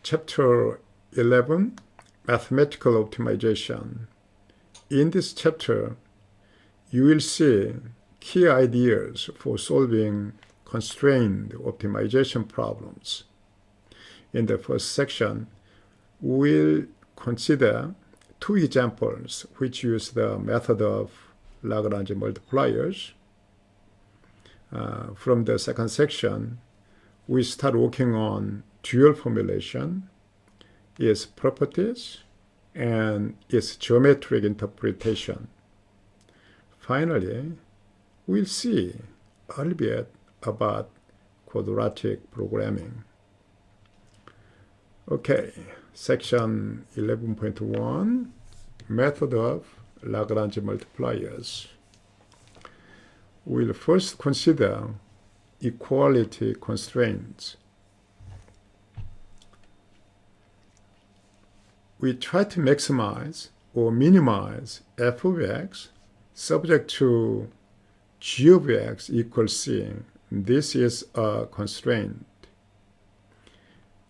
chapter 11, Mathematical Optimization. In this chapter, you will see key ideas for solving constraint optimization problems. In the first section, we'll consider two examples which use the method of Lagrange multipliers. From the second section, we start working on dual formulation, its properties, and its geometric interpretation. Finally, we'll see a little bit about quadratic programming. Okay, section 11.1, method of Lagrange multipliers. We'll first consider equality constraints. We try to maximize or minimize f of x subject to g of x equals c. This is a constraint.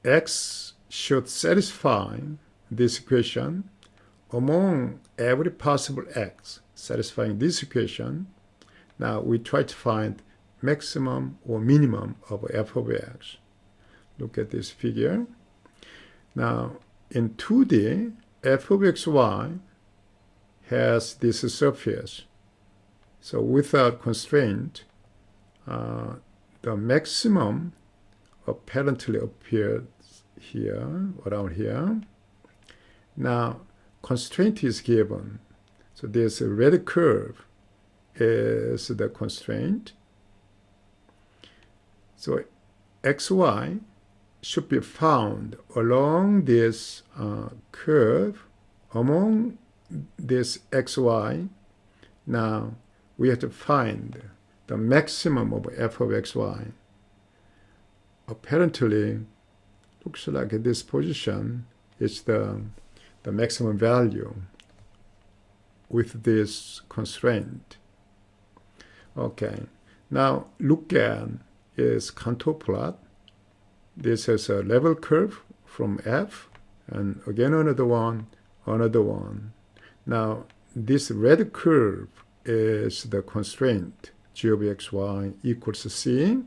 X should satisfy this equation among every possible x satisfying this equation. Now we try to find maximum or minimum of f of x. Look at this figure. Now in 2D, f of xy has this surface. So without constraint, the maximum apparently appears here, around here. Now constraint is given. So this red curve is the constraint. So xy should be found along this curve, among this xy. Now we have to find the maximum of f of xy. Apparently, looks like this position is the maximum value with this constraint. Okay, now look at is contour plot. This is a level curve from f, and again another one, another one. Now this red curve is the constraint, g of xy equals c.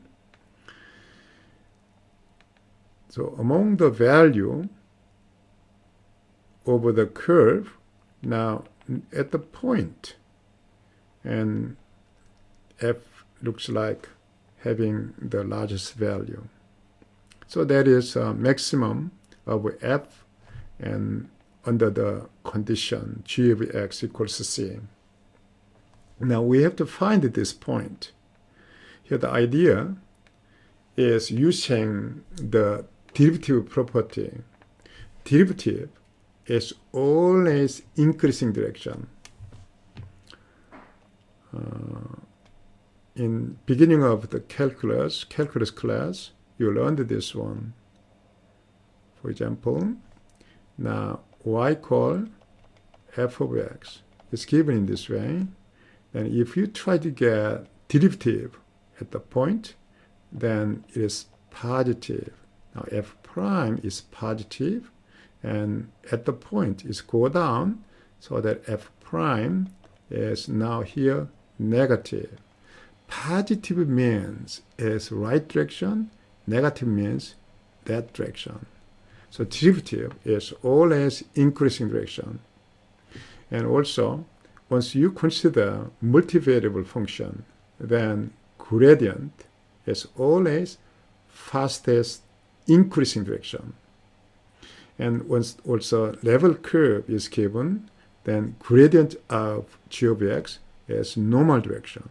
So among the value over the curve, now at the point, and f looks like having the largest value. So that is a maximum of f, and under the condition g of x equals c. Now we have to find this point. Here the idea is using the derivative property. Derivative is always increasing direction. In beginning of the calculus class, you learned this one. For example, now y equal f of x is given in this way. And if you try to get derivative at the point, then it is positive. Now f prime is positive, and at the point is go down, so that f prime is now here negative. Positive means is right direction, negative means that direction. So derivative is always increasing direction. And also, once you consider multivariable function, then gradient is always fastest increasing direction. And once also level curve is given, then gradient of g of x is normal direction.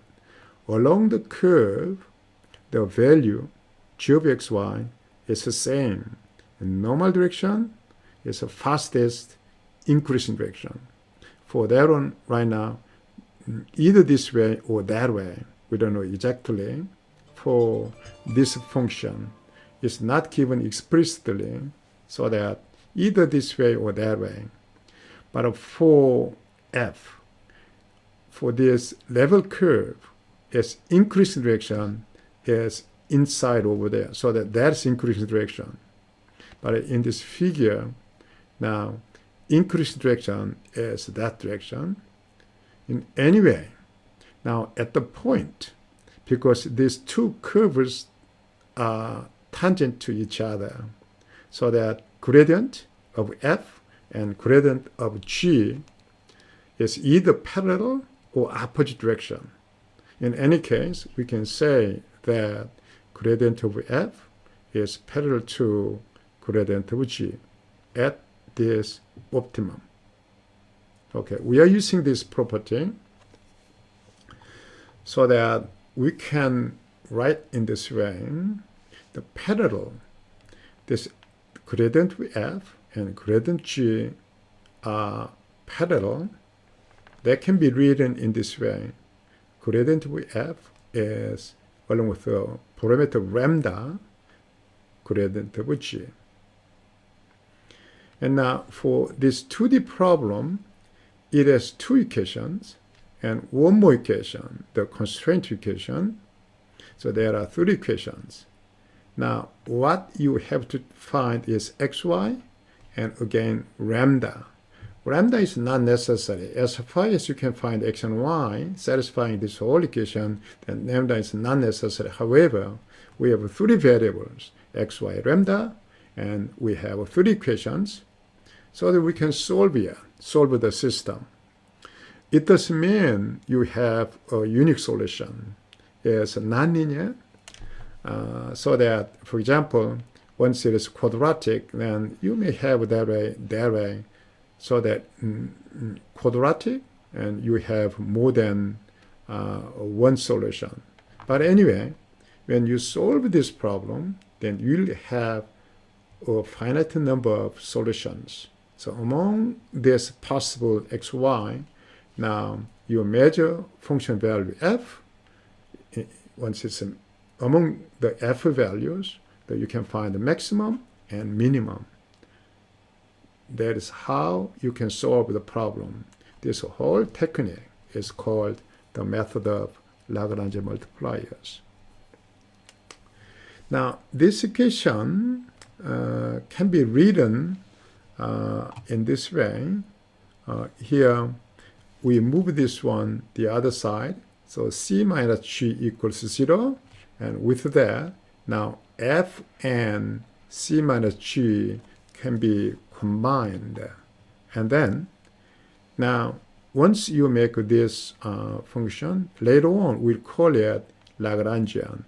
Along the curve, the value g of xy is the same. In normal direction is the fastest increasing direction. For that one right now, either this way or that way, we don't know exactly. For this function, it's not given explicitly, so that either this way or that way. But for f, for this level curve, its increasing direction is inside over there, so that that's increasing direction. But in this figure, now increase direction is that direction. In any way, now at the point, because these two curves are tangent to each other, so that gradient of f and gradient of g is either parallel or opposite direction. In any case, we can say that gradient of f is parallel to gradient of g at this optimum. Okay, we are using this property so that we can write in this way the parallel, this gradient of f and gradient g are parallel. That can be written in this way. Gradient of f is along with the parameter lambda, gradient of g. And now for this 2D problem, it has two equations and one more equation, the constraint equation. So there are three equations. Now what you have to find is xy and again lambda. Lambda is not necessary. As far as you can find x and y satisfying this whole equation, then lambda is not necessary. However, we have three variables, x, y, lambda, and we have three equations so that we can solve the system. It doesn't mean you have a unique solution. It's nonlinear, so that, for example, once it is quadratic, then you may have that way, so that quadratic, and you have more than one solution. But anyway, when you solve this problem, then you'll have a finite number of solutions. So among this possible x, y, now you measure function value f. Once it's among the f values, that you can find the maximum and minimum. That is how you can solve the problem. This whole technique is called the method of Lagrange multipliers. Now, this equation can be written in this way. Here, we move this one the other side. So c minus g equals 0. And with that, now f and c minus g can be combined. And then, now, once you make this function, later on we'll call it Lagrangian.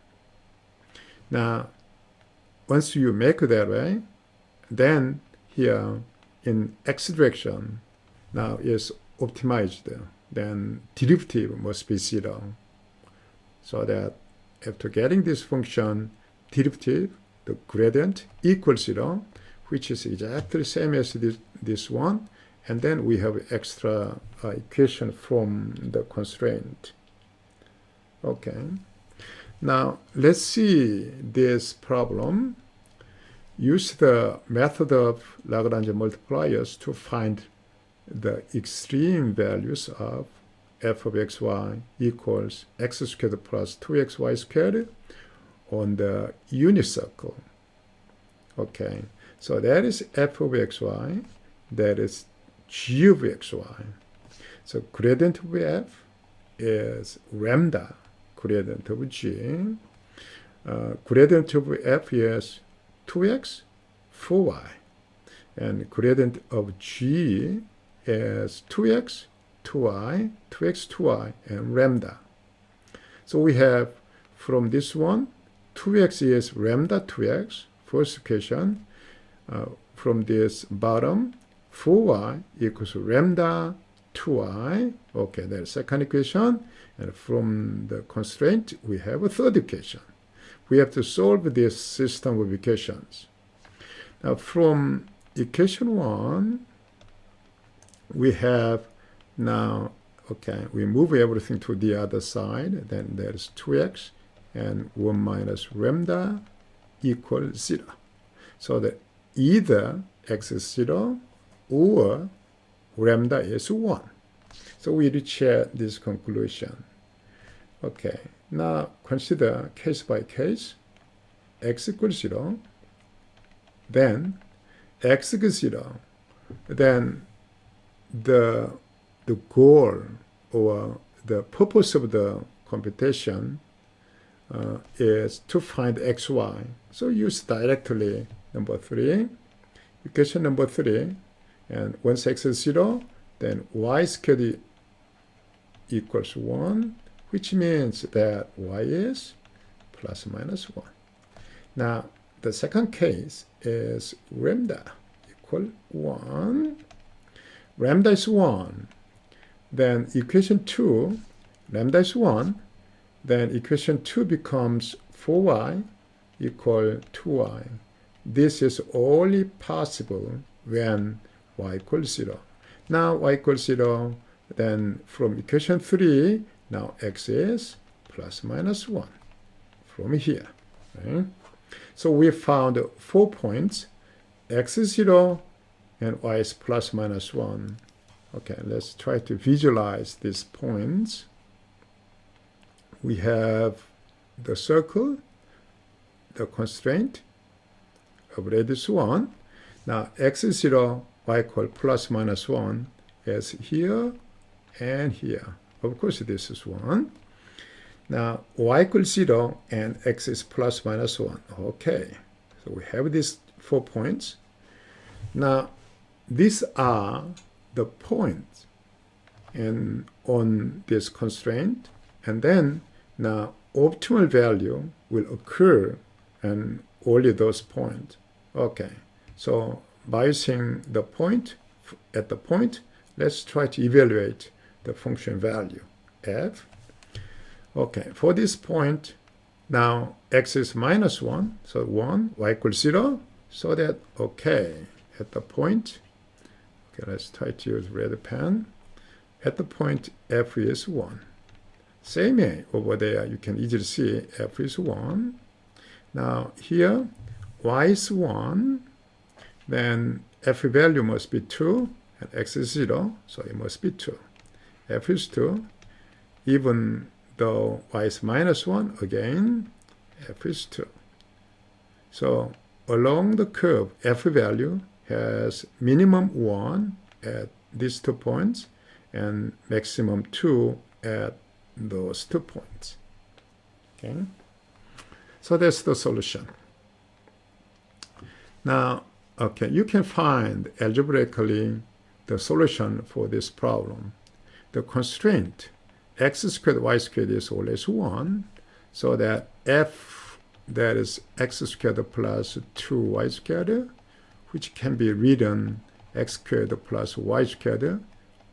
Now, once you make that way, then here in x direction, now is optimized. Then derivative must be 0. So that after getting this function, derivative, the gradient equals 0, which is exactly the same as this one. And then we have extra equation from the constraint. Okay. Now, let's see this problem. Use the method of Lagrange multipliers to find the extreme values of f of xy equals x squared plus 2xy squared on the unit circle. Okay, so that is f of xy, that is g of xy. So gradient of f is lambda, gradient of g. Gradient of f is 2x, 4y. And gradient of g is 2x, 2y, 2x, 2y, and lambda. So we have from this one, 2x is lambda 2x, first equation. From this bottom, 4y equals lambda 2y. Okay, that's second equation. And from the constraint, we have a third equation. We have to solve this system of equations. Now, from equation 1, we have now, okay, we move everything to the other side. Then there's 2x and 1 minus lambda equals 0. So that either x is 0 or lambda is 1. So we reach this conclusion. Okay, now consider case by case. X equals 0. then x equals 0, then the goal or the purpose of the computation is to find xy. So use directly number 3, equation number 3, and once x is 0, then y squared equals 1, which means that y is plus or minus 1. Now, the second case is lambda equal 1. Lambda is 1. Then equation 2, lambda is 1. Then equation 2 becomes 4y equal 2y. This is only possible when y equals 0. Now y equals 0, then from equation 3, now x is plus minus 1 from here. Okay? So we found 4 points, x is 0 and y is plus minus 1. Okay, let's try to visualize these points. We have the circle, the constraint of radius 1. Now x is 0, y equal plus minus 1 is here and here. Of course, this is 1. Now y equals 0 and x is plus minus 1. Okay, so we have these 4 points. Now these are the points on this constraint, and then now optimal value will occur and only those points. Okay, so by using the point at the point, let's try to evaluate the function value f. Okay, for this point, now x is minus 1, so 1, y equals 0, so that, okay, at the point, okay, let's try to use red pen. At the point, f is 1. Same way, over there, you can easily see f is 1. Now here, y is 1, then f value must be 2, and x is 0, so it must be 2. F is 2, even though y is minus 1, again, f is 2. So along the curve, f value has minimum 1 at these 2 points and maximum 2 at those 2 points. Okay, so that's the solution. Now, okay, you can find algebraically the solution for this problem. The constraint x squared y squared is always 1, so that f, that is x squared plus 2y squared, which can be written x squared plus y squared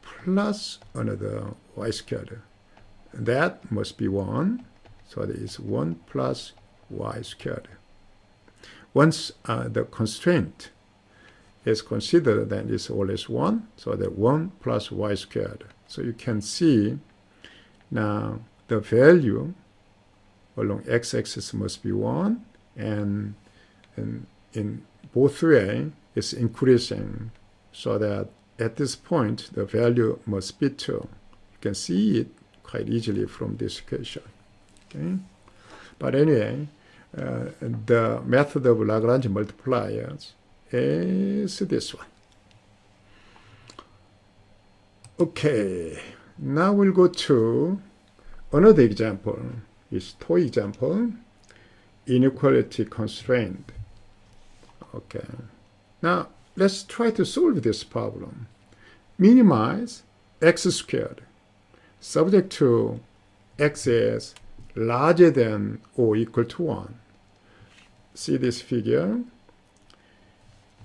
plus another y squared. That must be 1, so that is 1 plus y squared. Once the constraint is considered, then it's always 1, so that 1 plus y squared. So you can see now the value along x-axis must be 1, and in both ways it's increasing, so that at this point the value must be 2. You can see it quite easily from this equation. Okay? But anyway, the method of Lagrange multipliers is this one. Okay, now we'll go to another example. It's toy example, inequality constraint. Okay, now let's try to solve this problem. Minimize x squared, subject to x is larger than or equal to 1. See this figure?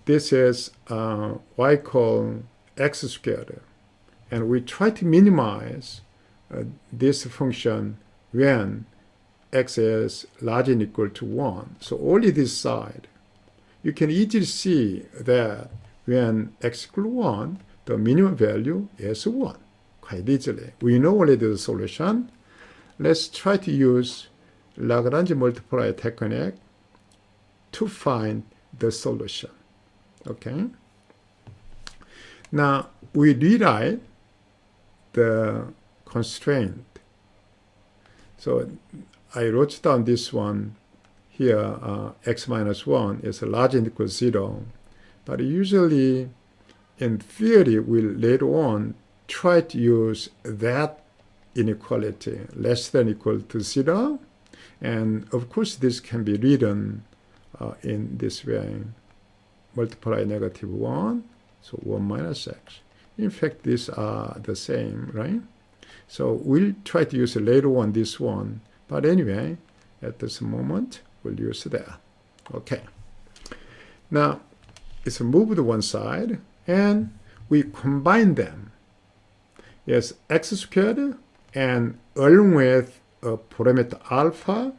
This is y equal x squared. And we try to minimize this function when x is larger than or equal to 1. So only this side. You can easily see that when x equals 1, the minimum value is 1. Quite easily. We know already the solution. Let's try to use Lagrange multiplier technique to find the solution. Okay. Now we rewrite the constraint. So I wrote down this one here x minus 1 is larger than or equal to 0. But usually, in theory, we'll later on try to use that inequality less than or equal to 0. And of course, this can be written in this way. Multiply negative 1, so 1 minus x. In fact, these are the same, right? So we'll try to use later on this one. But anyway, at this moment, we'll use that. Okay. Now, it's moved to one side, and we combine them. Yes, x squared, and along with a parameter alpha,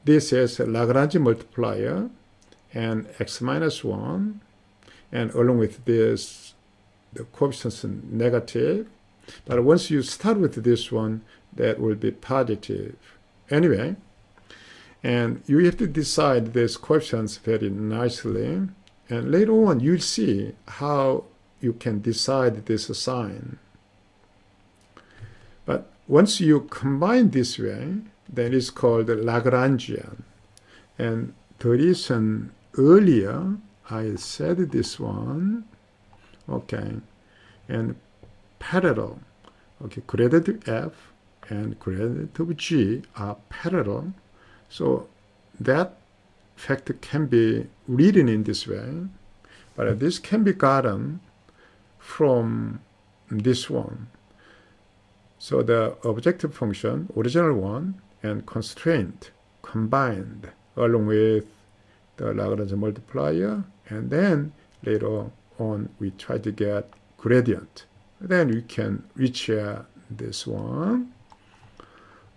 this is a Lagrange multiplier, and x minus 1, and along with this, the coefficients are negative. But once you start with this one, that will be positive. Anyway, and you have to decide these coefficients very nicely. And later on, you'll see how you can decide this sign. But once you combine this way, then it's called Lagrangian. And the reason earlier I said this one, okay, and parallel, okay, gradient of f and gradient of g are parallel. So that factor can be written in this way, but this can be gotten from this one. So the objective function, original one, and constraint combined along with the Lagrange multiplier, and then later on we try to get gradient. Then we can reach this one.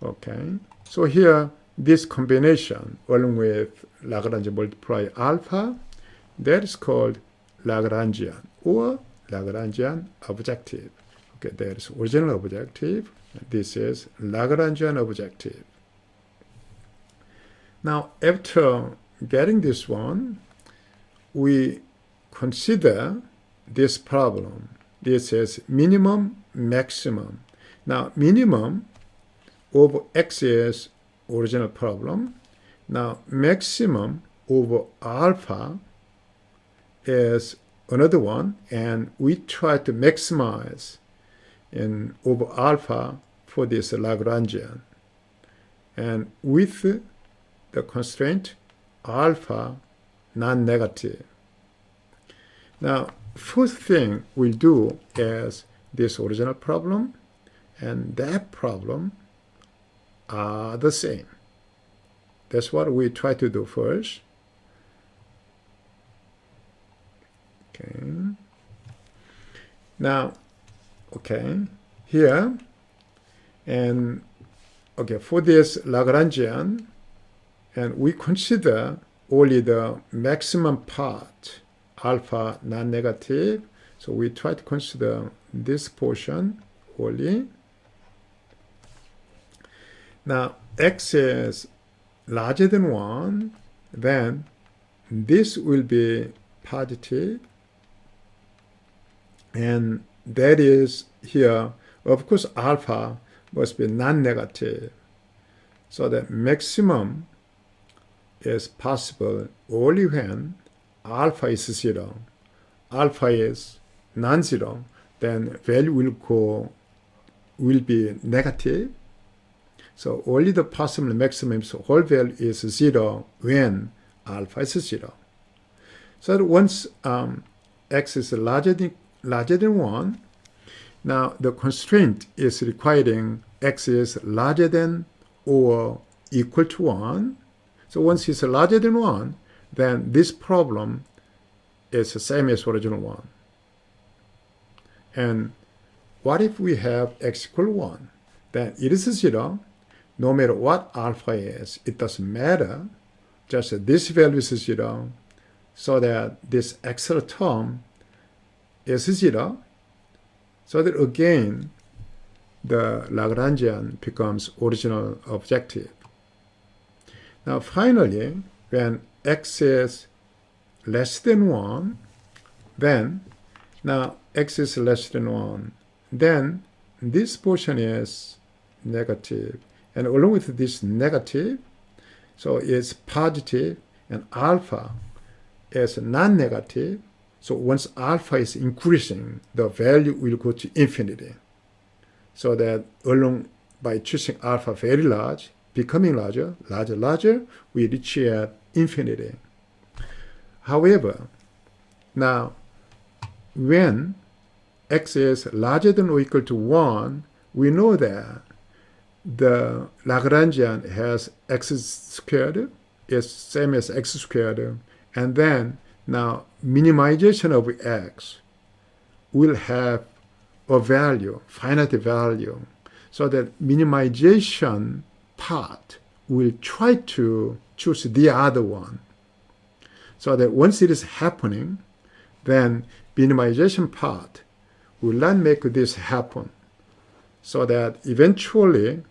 Okay, so here this combination along with Lagrange multiplier alpha, that is called Lagrangian or Lagrangian objective. Okay, that is original objective. This is Lagrangian objective. Now, after getting this one, we consider this problem. This is minimum, maximum. Now, minimum over x is original problem. Now, maximum over alpha is another one, and we try to maximize in over alpha for this Lagrangian. And with the constraint alpha non-negative. Now, first thing we'll do is this original problem and that problem are the same. That's what we try to do first. Okay. Now, okay, here, and okay, for this Lagrangian, and we consider only the maximum part, alpha non-negative. So we try to consider this portion only. Now, x is larger than 1, then this will be positive. And that is here, of course, alpha must be non-negative. So the maximum is possible only when alpha is 0. Alpha is non-zero, then value will be negative. So only the possible maximum whole value is 0 when alpha is 0. So once x is larger than 1, now the constraint is requiring x is larger than or equal to 1. So once it's larger than 1, then this problem is the same as original one. And what if we have x equal 1? Then it is 0. No matter what alpha is, it doesn't matter. Just this value is 0, so that this extra term is 0. So that again, the Lagrangian becomes original objective. Now finally, when x is less than 1, then now x is less than 1, then this portion is negative. And along with this negative, So it's positive and alpha is non-negative. So once alpha is increasing, the value will go to infinity. So that along by choosing alpha very large, becoming larger, we reach at infinity. However, now when x is larger than or equal to 1, we know that the Lagrangian has x squared is same as x squared, and then now minimization of x will have a value, finite value, so that minimization part will try to choose the other one. So that once it is happening, then minimization part will not make this happen. So that eventually,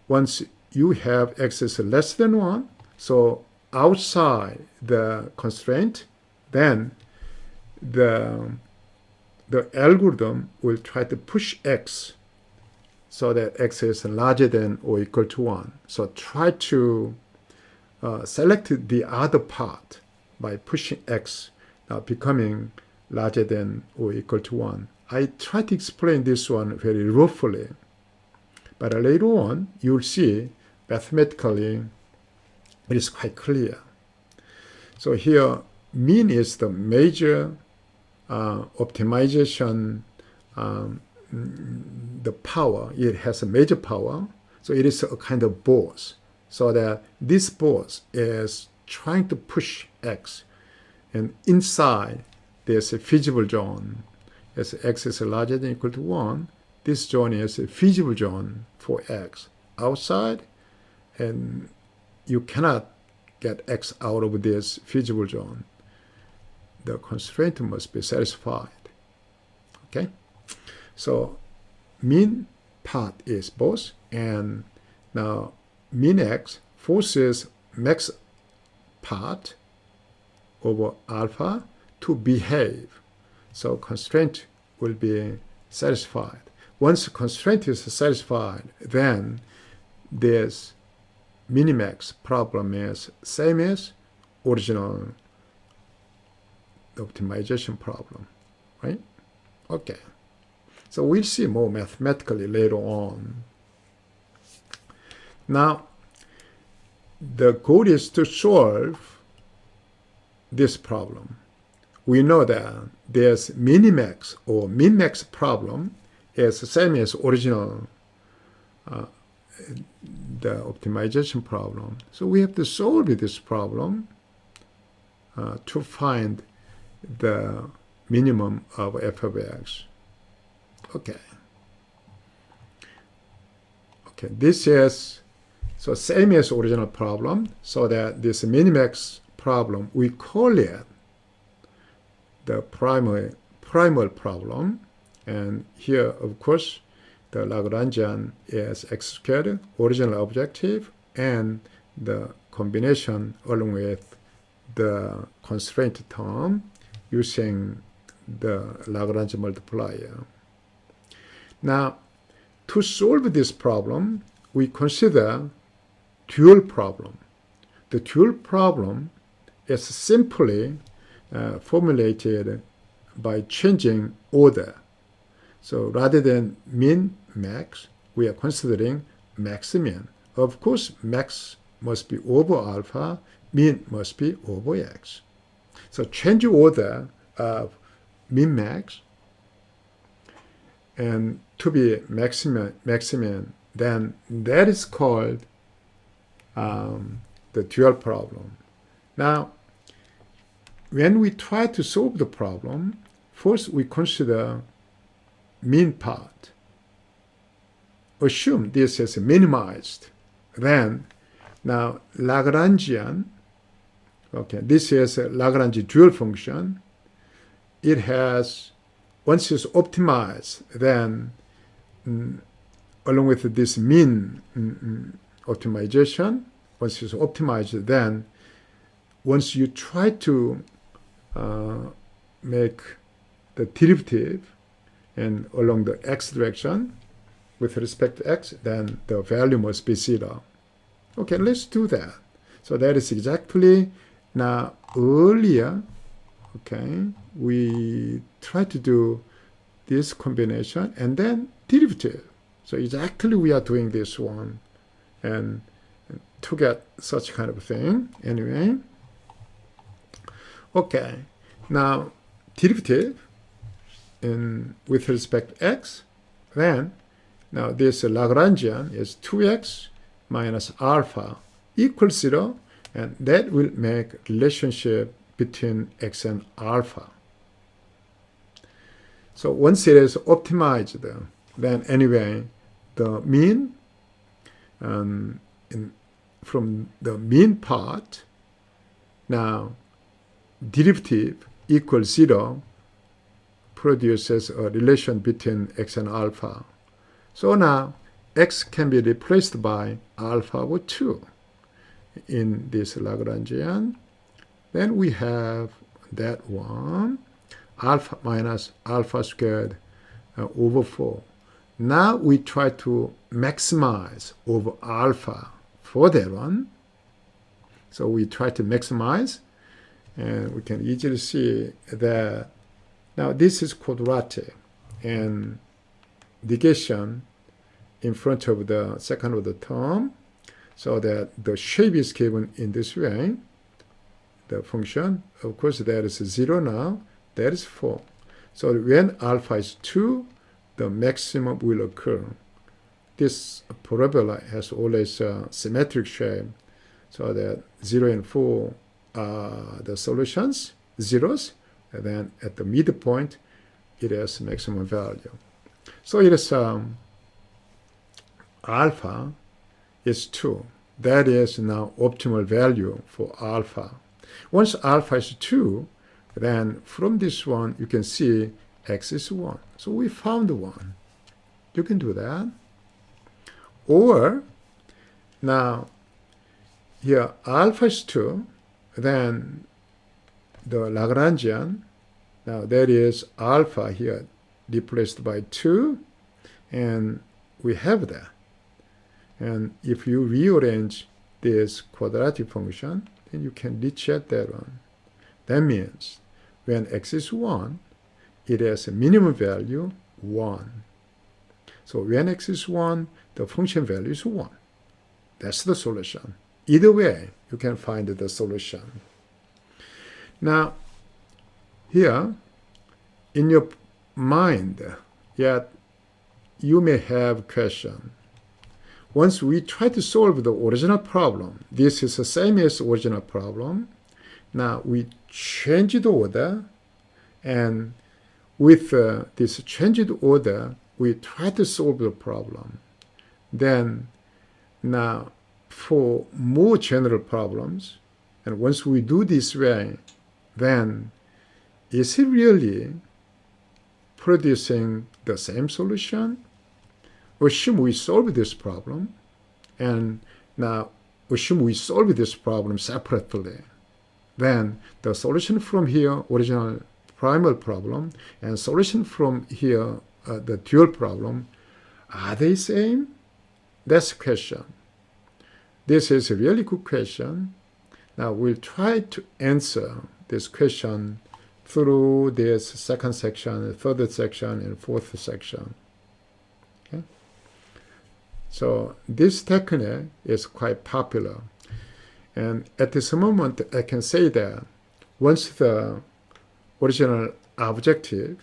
once you have x is less than 1, so outside the constraint, then the algorithm will try to push x so that x is larger than or equal to 1. So try to select the other part by pushing x now becoming larger than or equal to 1. I try to explain this one very roughly, but later on you'll see mathematically it is quite clear. So here mean is the major optimization, the power. It has a major power, so it is a kind of boss. So that this boss is trying to push x, and inside there's a feasible zone. As x is larger than or equal to 1, this zone is a feasible zone for x. Outside, and you cannot get x out of this feasible zone. The constraint must be satisfied. Okay? So mean part is both, and now min x forces max part over alpha to behave. So constraint will be satisfied. Once constraint is satisfied, then this minimax problem is same as original optimization problem, right? Okay. So we'll see more mathematically later on. Now, the goal is to solve this problem. We know that there's minimax or min-max problem is the same as original the optimization problem. So we have to solve this problem to find the minimum of f of x. Okay. Okay, this is so same as original problem, so that this minimax problem, we call it the primal problem. And here, of course, the Lagrangian is x squared, original objective, and the combination along with the constraint term using the Lagrange multiplier. Now, to solve this problem, we consider dual problem. The dual problem is simply formulated by changing order. So rather than min, max, we are considering max, min. Of course, max must be over alpha, min must be over x. So change order of min, max, and to be maximum, then that is called the dual problem. Now, when we try to solve the problem, first we consider mean part. Assume this is minimized. Then, now Lagrangian, okay, this is a Lagrange dual function. It has, once it's optimized, then along with this mean optimization, once it's optimized, then once you try to make the derivative and along the x direction with respect to x, then the value must be 0. Okay, let's do that. So that is exactly now earlier, okay, we try to do this combination and then derivative. So exactly we are doing this one and to get such kind of thing. Anyway, okay, now derivative with respect to x, then now this Lagrangian is 2x minus alpha equals 0, and that will make relationship between x and alpha. So once it is optimized, then anyway, the mean from the mean part, now derivative equals 0 produces a relation between x and alpha. So now x can be replaced by alpha over 2 in this Lagrangian. Then we have that one, alpha minus alpha squared over 4. Now we try to maximize over alpha for that one. So we try to maximize, and we can easily see that now this is quadratic, and negation in front of the second order term, so that the shape is given in this way. The function, of course, that is 0 now, that is 4. So when alpha is 2, the maximum will occur. This parabola has always a symmetric shape, so that 0 and 4 are the solutions, zeros, and then at the midpoint, it has maximum value. So it is alpha is 2. That is now optimal value for alpha. Once alpha is 2, then from this one, you can see x is 1. So we found 1. You can do that. Or, now, here alpha is 2, then the Lagrangian, now that is alpha here replaced by 2, and we have that. And if you rearrange this quadratic function, then you can recheck that one. That means when x is 1, it has a minimum value 1. So when x is 1, the function value is 1. That's the solution. Either way, you can find the solution. Now, here, in your mind, yet you may have question. Once we try to solve the original problem, this is the same as original problem. Now we change the order, and with this changed order, we try to solve the problem. Then now for more general problems, and once we do this way, then is it really producing the same solution? Assume we solve this problem, and now assume we solve this problem separately. Then the solution from here, original primal problem, and solution from here, the dual problem, are they same? That's the question. This is a really good question. Now we'll try to answer this question through this second section, third section, and fourth section. Okay? So this technique is quite popular. And at this moment, I can say that once the original objective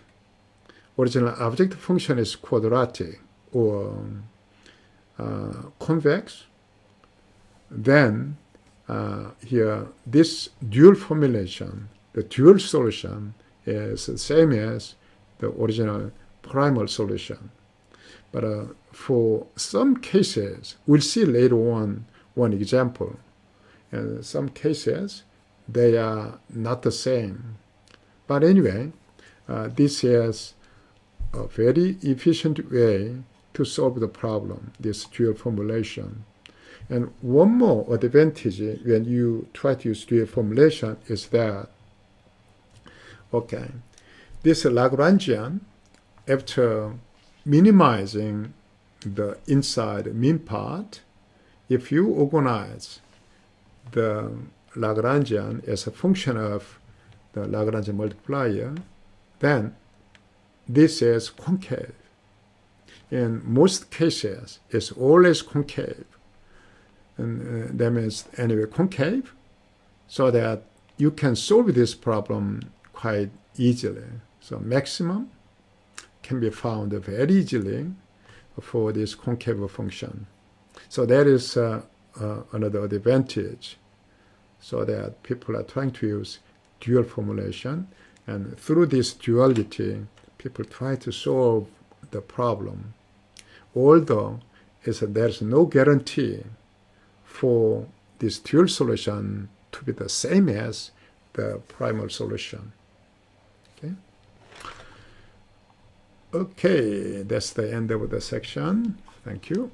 function is quadratic or convex, then here this dual formulation, the dual solution, is the same as the original primal solution. But for some cases, we'll see later on one example. In some cases, they are not the same. But anyway, this is a very efficient way to solve the problem, this dual formulation. And one more advantage when you try to use dual formulation is that, okay, this Lagrangian, after minimizing the inside mean part, if you organize the Lagrangian as a function of the Lagrange multiplier, then this is concave. In most cases, it's always concave. And that means anyway concave, so that you can solve this problem quite easily. So maximum can be found very easily for this concave function. So that is another advantage. So that people are trying to use dual formulation, and through this duality, people try to solve the problem. Although there's no guarantee for this dual solution to be the same as the primal solution. Okay, that's the end of the section. Thank you.